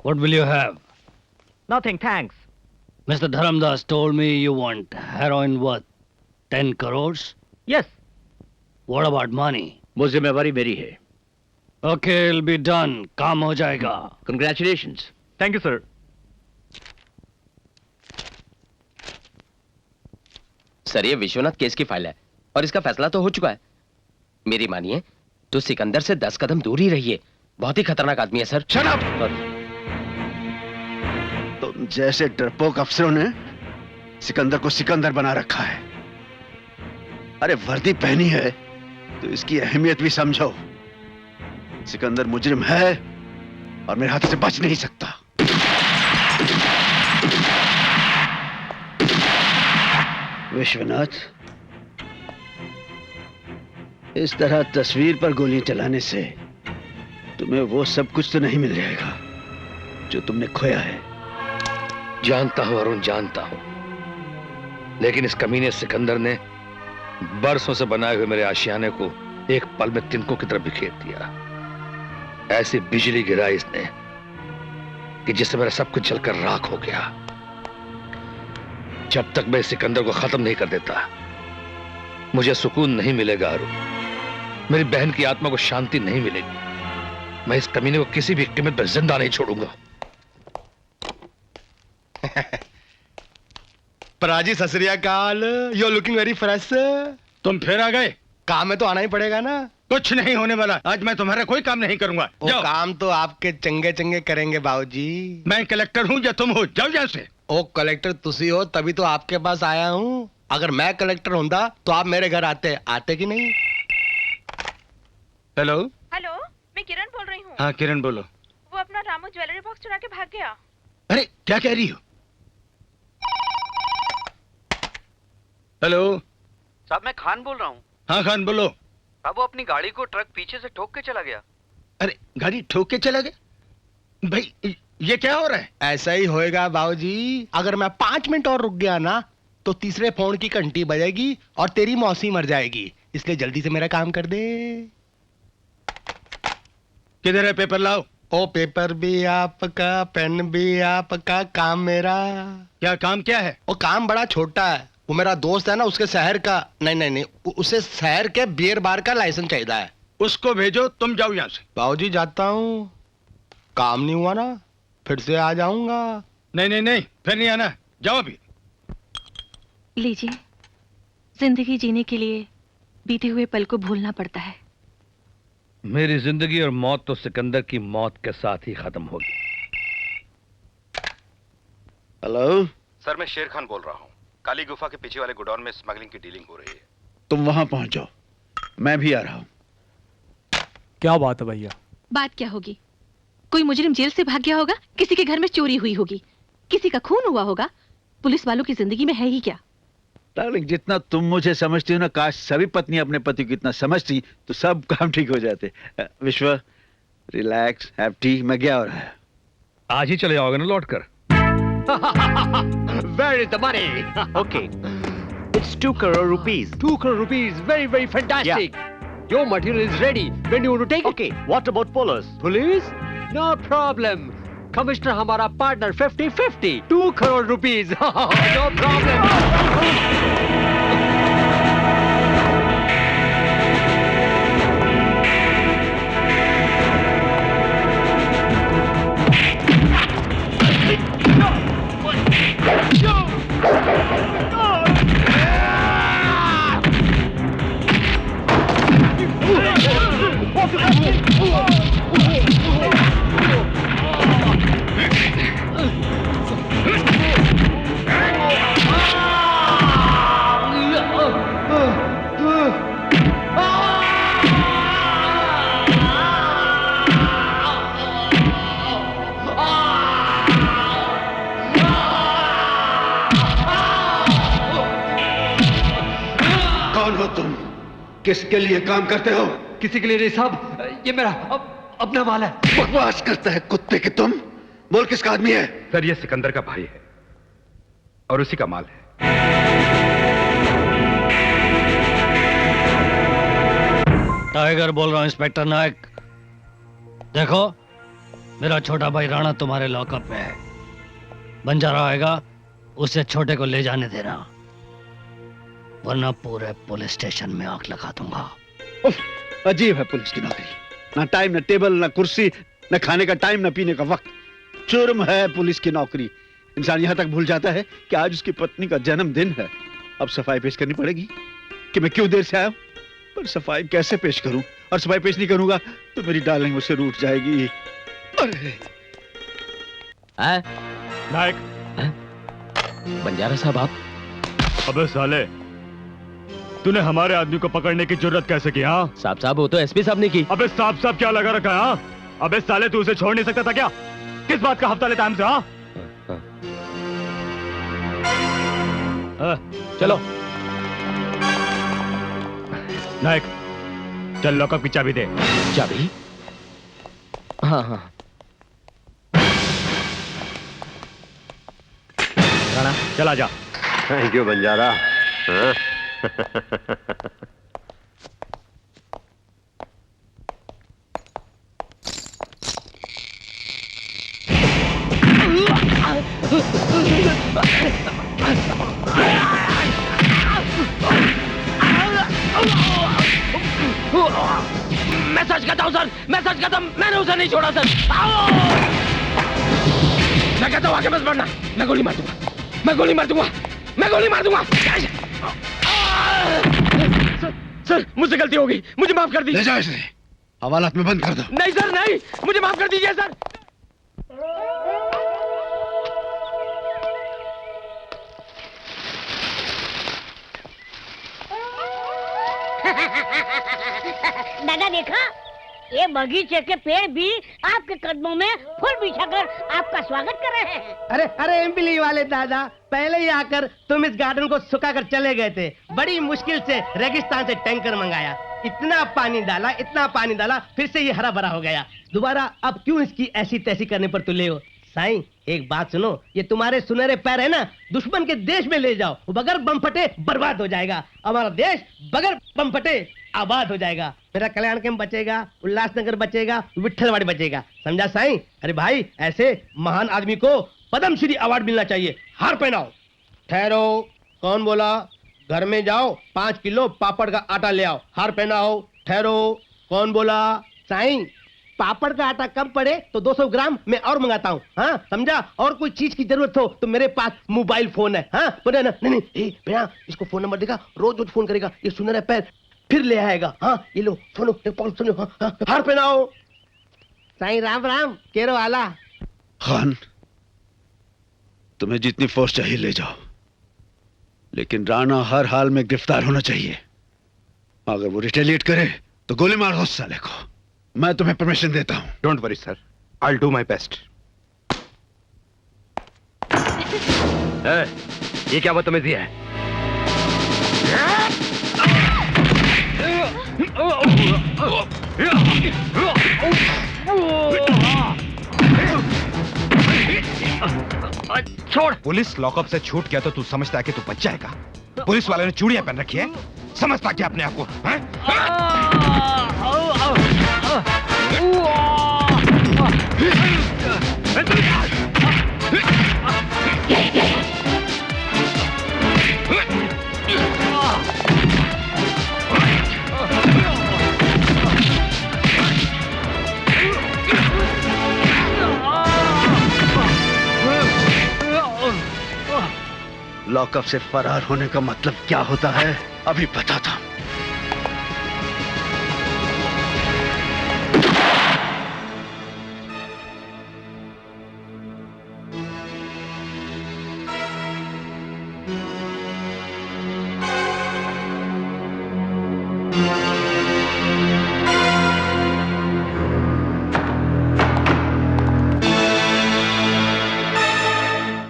What will you have? Nothing, thanks. Mr. Dharamdas told me you want heroin worth 10 crores. Yes. What about money? वो जिम्मेवारी मेरी है. Okay, it'll be done. काम हो जाएगा. Congratulations. Thank you, sir. Sir, ये Vishwanath case की file है और इसका फैसला तो हो चुका है. मेरी मानिए तो सिकंदर से 10 कदम दूर ही रहिए. बहुत ही खतरनाक आदमी है सर. Shut up! तुम जैसे डरपोक अफसरों ने सिकंदर को सिकंदर बना रखा है. अरे वर्दी पहनी है तो इसकी अहमियत भी समझो. सिकंदर मुजरिम है और मेरे हाथ से बच नहीं सकता. विश्वनाथ, इस तरह तस्वीर पर गोली चलाने से तुम्हें वो सब कुछ तो नहीं मिल जाएगा जो तुमने खोया है. जानता हूं अरुण, जानता हूं, लेकिन इस कमीने सिकंदर ने बरसों से बनाए हुए मेरे आशियाने को एक पल में तिनकों की तरह बिखेर दिया. ऐसी बिजली गिराई इसने कि जिससे मेरा सब कुछ जलकर राख हो गया. जब तक मैं सिकंदर को खत्म नहीं कर देता मुझे सुकून नहीं मिलेगा अरुण. मेरी बहन की आत्मा को शांति नहीं मिलेगी. मैं इस कमीने को किसी भी कीमत पर जिंदा नहीं छोड़ूंगा. पराजी ससरियाकाल, यू लुकिंग वेरी फ्रेश. तुम फिर आ गए? काम में तो आना ही पड़ेगा ना. कुछ नहीं होने वाला. आज मैं तुम्हारा कोई काम नहीं करूंगा. वो जाओ. काम तो आपके चंगे चंगे करेंगे बाबूजी. मैं कलेक्टर हूँ या तुम हो? जाओ यहाँ से. ओ कलेक्टर तुसी हो तभी तो आपके पास आया हूँ. अगर मैं कलेक्टर होता तो आप मेरे घर आते कि नहीं. हेलो. हेलो, मैं किरण बोल रही हूँ. हाँ किरण बोलो. वो अपना रामू ज्वेलरी बॉक्स चुरा के भाग गया. अरे क्या कह रही हो? हेलो. साहब मैं खान बोल रहा हूँ. हाँ खान बोलो. साहब वो अपनी गाड़ी को ट्रक पीछे से ठोक के चला गया. अरे गाड़ी ठोक के चला गया? भाई ये क्या हो रहा है? ऐसा ही होएगा बाबूजी. अगर मैं 5 मिनट और रुक गया ना तो तीसरे फोन की घंटी बजेगी और तेरी मौसी मर जाएगी. इसलिए जल्दी से मेरा काम कर दे. किधर है पेपर? लाओ. ओ पेपर भी आपका, पेन भी आपका, काम मेरा. क्या काम क्या है? वो काम बड़ा छोटा है. वो मेरा दोस्त है ना, उसके शहर का नहीं उसे शहर के बियर बार का लाइसेंस चाहिए है. उसको भेजो. तुम जाओ यहाँ से. बाबूजी जाता हूँ. काम नहीं हुआ ना फिर से आ जाऊंगा. नहीं फिर नहीं आना. जाओ अभी. लीजिए, जिंदगी जीने के लिए बीते हुए पल को भूलना पड़ता है. मेरी जिंदगी और मौत तो सिकंदर की मौत के साथ ही खत्म होगी. हेलो. सर मैं शेर खान बोल रहा हूँ. काली गुफा के पीछे वाले गोडाउन में स्मगलिंग की डीलिंग हो रही है. तुम वहां पहुंचो, मैं भी आ रहा हूं. क्या बात है भैया? बात क्या होगी? कोई मुजरिम जेल से भाग गया होगा, किसी के घर में चोरी हुई होगी, किसी का खून हुआ होगा. पुलिस वालों की जिंदगी में है ही क्या? डार्लिंग, जितना तुम मुझे समझती हो ना, काश सभी पत्नी अपने पति को इतना समझती तो सब काम ठीक हो जाते. विश्व, रिलैक्स, हैव टी. मैं गया और आया. आज ही चले जाओगे ना लौट कर? Where is the money? Okay. It's 2 crore rupees. 2 crore rupees, very very fantastic. Your material is ready. When do you want to take it? Okay. What about police? Police? No problem. Commissioner हमारा partner 50-50. 2 crore rupees. No problem. कौन हो तुम? किसके लिए काम करते हो? किसी के लिए नहीं साहब, ये मेरा अपना माल है. बकवास करता है कुत्ते के तुम. बोल किसका आदमी है? सर ये सिकंदर का भाई है और उसी का माल है. टाइगर बोल रहा हूं इंस्पेक्टर नायक. देखो, मेरा छोटा भाई राणा तुम्हारे लॉकअप में है। बंजारा आएगा, उसे छोटे को ले जाने देना, वरना पूरे पुलिस स्टेशन में आग लगा दूंगा। अजीब है पुलिस की नौकरी, ना टाइम, ना टेबल, ना कुर्सी, ना खाने का टाइम, ना पीने का वक्त। जुर्म है पुलिस की नौकरी। इंसान यहां तक भूल जाता है कि आज उसकी पत्नी का जन्मदिन है। अब सफाई पेश करनी पड़ेगी कि मैं क्यों देर से आया हूं, पर सफाई कैसे पेश करूं? और सफाई पेश नहीं करूंगा तो मेरी डार्लिंग मुझसे रूठ जाएगी। अरे नायक। बंजारा साहब आप? अबे साले, तूने हमारे आदमी को पकड़ने की जरूरत कैसे की? हाँ साहब वो तो एसपी साहब ने की। अबे साहब क्या लगा रखा है? हाँ अबे साले, तू उसे छोड़ नहीं सकता था क्या? किस बात का हफ्ता लेता हमसे? हाँ चलो नायक, चल लॉकअप की चाबी दे। चाबी? हाँ हाँ। राणा चला जा। Thank you Banjara. हाँ? मैं सच कहता हूं सर, मैं सच कहता हूं, मैंने उसे नहीं छोड़ा सर। मैं कहता हूं आगे मत बढ़ना, मैं गोली मार दूंगा, मैं गोली मार दूंगा, मैं गोली मार दूंगा। सर मुझसे गलती हो गई, मुझे माफ कर दीजिए। ले जाओ इसे, हवालात में बंद कर दो। नहीं सर नहीं, मुझे माफ कर दीजिए सर। दादा देखा, ये बगीचे के पेड़ भी आपके कदमों में फूल बिछाकर आपका स्वागत कर रहे हैं। अरे इमली वाले दादा, पहले ही आकर तुम इस गार्डन को सुखाकर चले गए थे। बड़ी मुश्किल से रेगिस्तान से टैंकर मंगाया, इतना पानी डाला, इतना पानी डाला, फिर से ये हरा भरा हो गया। दोबारा अब क्यों इसकी ऐसी तैसी करने पर तुले हो? साईं एक बात सुनो, ये तुम्हारे सुनहरे पैर है ना, दुश्मन के देश में ले जाओ, बगैर बम फटे बर्बाद हो जाएगा। हमारा देश बगैर बम फटे आबाद हो जाएगा। मेरा कल्याण कैंप बचेगा, उल्लासनगर बचेगा, विट्ठलवाड़ी बचेगा, समझा साईं? अरे भाई, ऐसे महान आदमी को पद्मश्री अवार्ड मिलना चाहिए। हार पहनाओ। ठहरो, कौन बोला? घर में जाओ, 5 किलो पापड़ का आटा ले आओ। हार पहनाओ। ठहरो, कौन बोला? साईं पापड़ का आटा कम पड़े तो 200 ग्राम मैं और मंगाता हूँ। हाँ समझा? और कोई चीज की जरूरत हो तो मेरे पास मोबाइल फोन है। हाँ बोले ना? नहीं नहीं भैया, इसको फोन नंबर देगा, रोज रोज फोन करेगा, ये सुनहरा पैर फिर ले आएगा। हाँ ये लो सुनो, सुनो। हाँ, हार पहनाओ। साईं राम राम, केरो आला। खान, तुम्हें जितनी फोर्स चाहिए ले जाओ, लेकिन राणा हर हाल में गिरफ्तार होना चाहिए। अगर वो रिटेलिएट करे तो गोली मार दो उस साले को। मैं तुम्हें परमिशन देता हूं। Don't worry sir, I will do my best. ये क्या बदतमीजी है? छोड़। पुलिस लॉकअप से छूट गया तो तू समझता है कि तू बच जाएगा? पुलिस वाले ने चूड़ियां पहन रखी है, समझता क्या अपने आप को? लॉकअप से फरार होने का मतलब क्या होता है अभी पता था।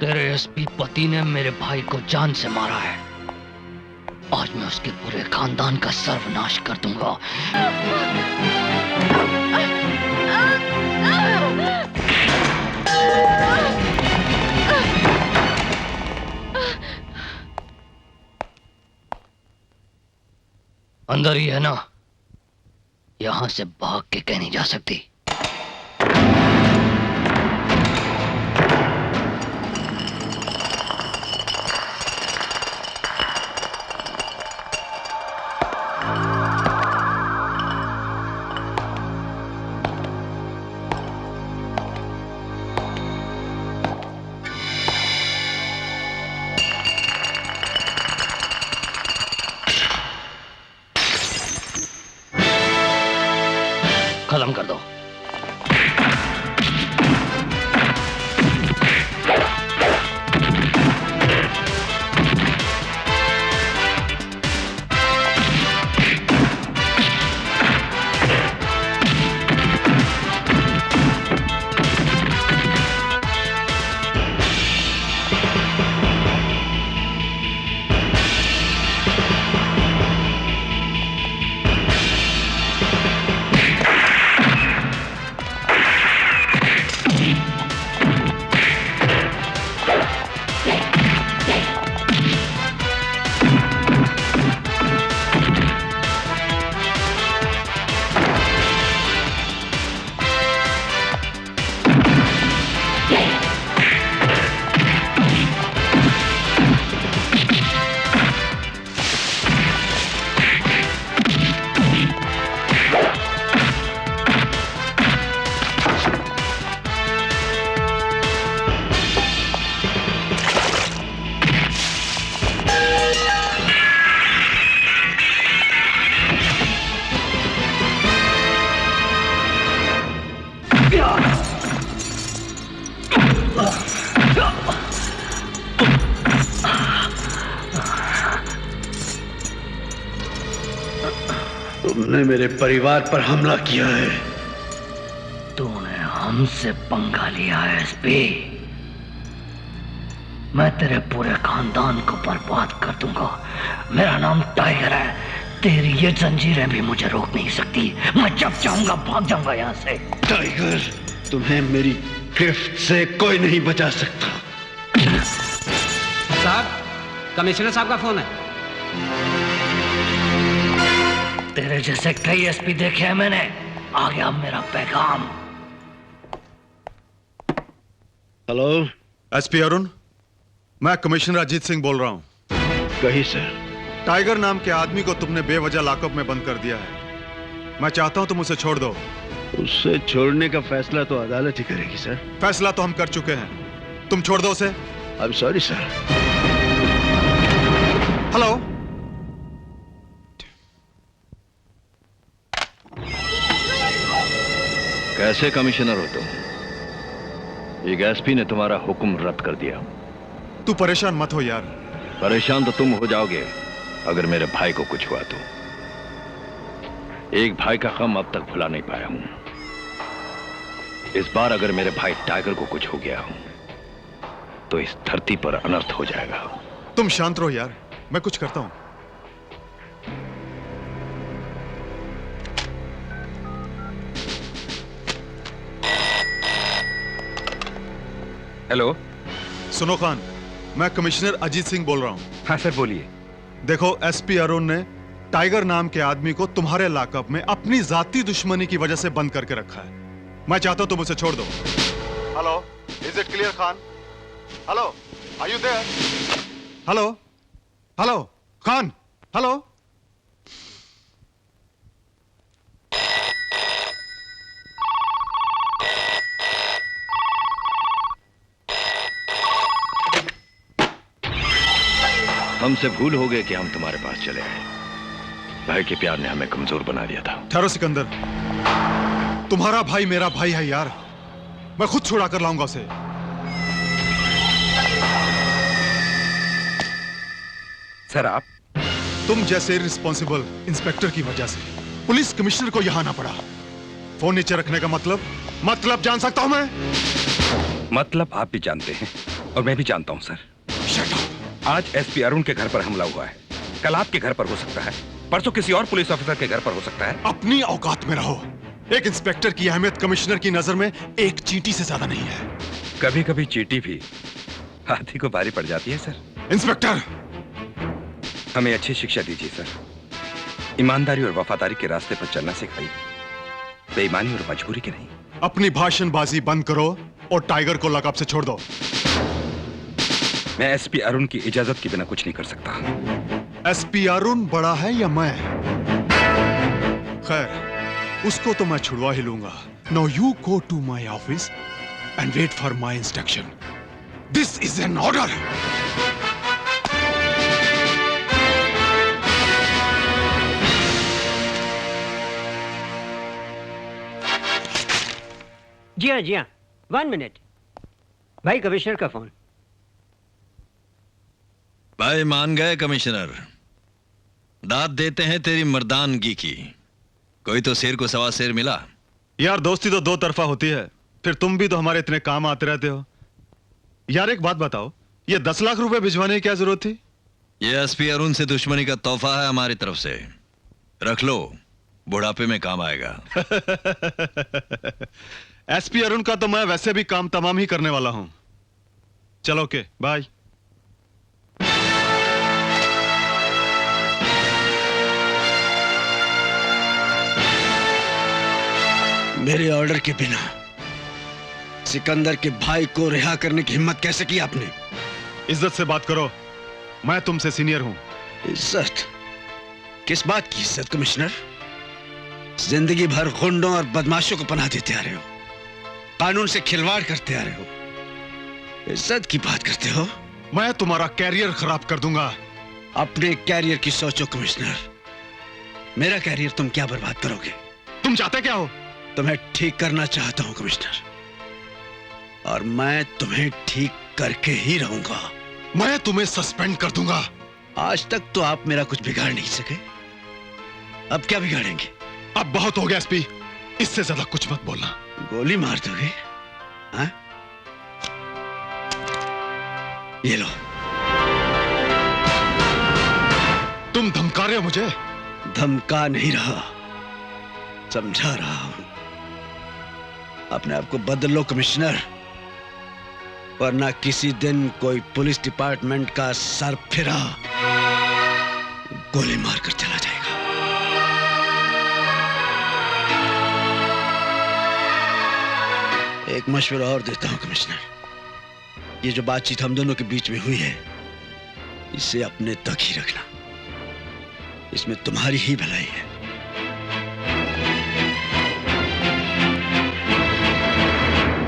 तेरे एसपी पति ने मेरे भाई को जान से मारा है। आज मैं उसके पूरे खानदान का सर्वनाश कर दूंगा। अंदर ही है ना? यहां से भाग के कहीं नहीं जा सकती। काम कर दो। तुमने मेरे परिवार पर हमला किया है। तूने हमसे पंगा लिया है एसपी। मैं तेरे पूरे खानदान को बर्बाद कर दूंगा। मेरा नाम टाइगर है। तेरी ये जंजीरें भी मुझे रोक नहीं सकती। मैं जब चाहूंगा भाग जाऊंगा यहाँ से। टाइगर, तुम्हें मेरी गिरफ्त से कोई नहीं बचा सकता। साहब, कमिश्नर साहब का फोन है। तेरे जैसे कई एसपी देखे हैं मैंने। आ गया मेरा पैगाम। हेलो एसपी अरुण, मैं कमिश्नर अजीत सिंह बोल रहा हूं। कही सर। टाइगर नाम के आदमी को तुमने बेवजह लॉकअप में बंद कर दिया है। मैं चाहता हूं तुम उसे छोड़ दो। उससे छोड़ने का फैसला तो अदालत ही करेगी सर। फैसला तो हम कर चुके हैं। तुम छोड़ दो उसे। I am sorry sir. Hello, कैसे कमिश्नर हो तुम? एक एसपी ने तुम्हारा हुक्म रद्द कर दिया। तू परेशान मत हो यार। परेशान तो तुम हो जाओगे अगर मेरे भाई को कुछ हुआ तो। एक भाई का गम अब तक भुला नहीं पाया हूं। इस बार अगर मेरे भाई टाइगर को कुछ हो गया हो तो इस धरती पर अनर्थ हो जाएगा। तुम शांत रहो यार, मैं कुछ करता हूं। हेलो, सुनो खान, मैं कमिश्नर अजीत सिंह बोल रहा हूं। हाँ सर, बोलिए। देखो, एसपी अरुण ने टाइगर नाम के आदमी को तुम्हारे लॉकअप में अपनी जाती दुश्मनी की वजह से बंद करके रखा है। मैं चाहता हूं तुम उसे छोड़ दो। Hello, is it clear Khan? Hello, are you there? Hello, hello Khan, hello. हमसे भूल हो गए कि हम तुम्हारे पास चले आए। भाई के प्यार ने हमें कमजोर बना दिया था। ठहरो सिकंदर, तुम्हारा भाई मेरा भाई है यार। मैं खुद छुड़ा कर लाऊंगा उसे। सर, आप? तुम जैसे रिस्पॉन्सिबल इंस्पेक्टर की वजह से पुलिस कमिश्नर को यहां ना पड़ा। फोन नीचे रखने का मतलब जान सकता हूं मैं? मतलब आप भी जानते हैं और मैं भी जानता हूं सर। Shut up. आज एसपी अरुण के घर पर हमला हुआ है। कल आपके घर पर हो सकता है, परसों किसी और पुलिस ऑफिसर के घर पर हो सकता है। अपनी औकात में रहो। एक इंस्पेक्टर की अहमियत कमिश्नर की नजर में एक चींटी से ज्यादा नहीं है। कभी कभी चींटी भी हाथी को भारी पड़ जाती है सर। इंस्पेक्टर, हमें अच्छी शिक्षा दीजिए सर। ईमानदारी और वफादारी के रास्ते पर चलना सिखाइए, बेईमानी और मजबूरी के नहीं। अपनी भाषणबाजी बंद करो और टाइगर को लॉकअप से छोड़ दो। मैं एसपी अरुण की इजाजत के बिना कुछ नहीं कर सकता। एसपी अरुण बड़ा है या मैं? खैर, उसको तो मैं छुड़वा ही लूंगा। Now you go to my office and wait for my instruction. This is an order. जी हाँ 1 मिनट भाई, कमिश्नर का फोन। भाई मान गए कमिश्नर, दाद देते हैं तेरी मर्दानगी की। कोई तो शेर को सवा शेर मिला। यार दोस्ती तो दो तरफा होती है, फिर तुम भी तो हमारे इतने काम आते रहते हो। यार एक बात बताओ, ये 10 लाख रुपए भिजवाने की क्या जरूरत थी? ये एसपी अरुण से दुश्मनी का तोहफा है हमारी तरफ से, रख लो, बुढ़ापे में काम आएगा। एसपी अरुण का तो मैं वैसे भी काम तमाम ही करने वाला हूं। चलो ओके, बाय। मेरे ऑर्डर के बिना सिकंदर के भाई को रिहा करने की हिम्मत कैसे की आपने? इज्जत से बात करो, मैं तुमसे सीनियर हूं। इज्जत? किस बात की इज्जत कमिश्नर? जिंदगी भर गुंडों और बदमाशों को पनाह देते आ रहे हो, कानून से खिलवाड़ करते आ रहे हो, इज्जत की बात करते हो? मैं तुम्हारा कैरियर खराब कर दूंगा। अपने कैरियर की सोचो कमिश्नर, मेरा कैरियर तुम क्या बर्बाद करोगे? तुम चाहते क्या हो? तुम्हें ठीक करना चाहता हूं कमिश्नर, और मैं तुम्हें ठीक करके ही रहूंगा। मैं तुम्हें सस्पेंड कर दूंगा। आज तक तो आप मेरा कुछ बिगाड़ नहीं सके, अब क्या बिगाड़ेंगे? अब बहुत हो गया एसपी, इससे ज्यादा कुछ मत बोलना। गोली मार दोगे? हाँ? ये लो। तुम धमका रहे हो मुझे? धमका नहीं रहा, समझा रहा हूं। अपने आप को बदल लो कमिश्नर, वरना किसी दिन कोई पुलिस डिपार्टमेंट का सरफिरा गोली मारकर चला जाएगा। एक मशवरा और देता हूं कमिश्नर, ये जो बातचीत हम दोनों के बीच में हुई है, इसे अपने तक ही रखना। इसमें तुम्हारी ही भलाई है।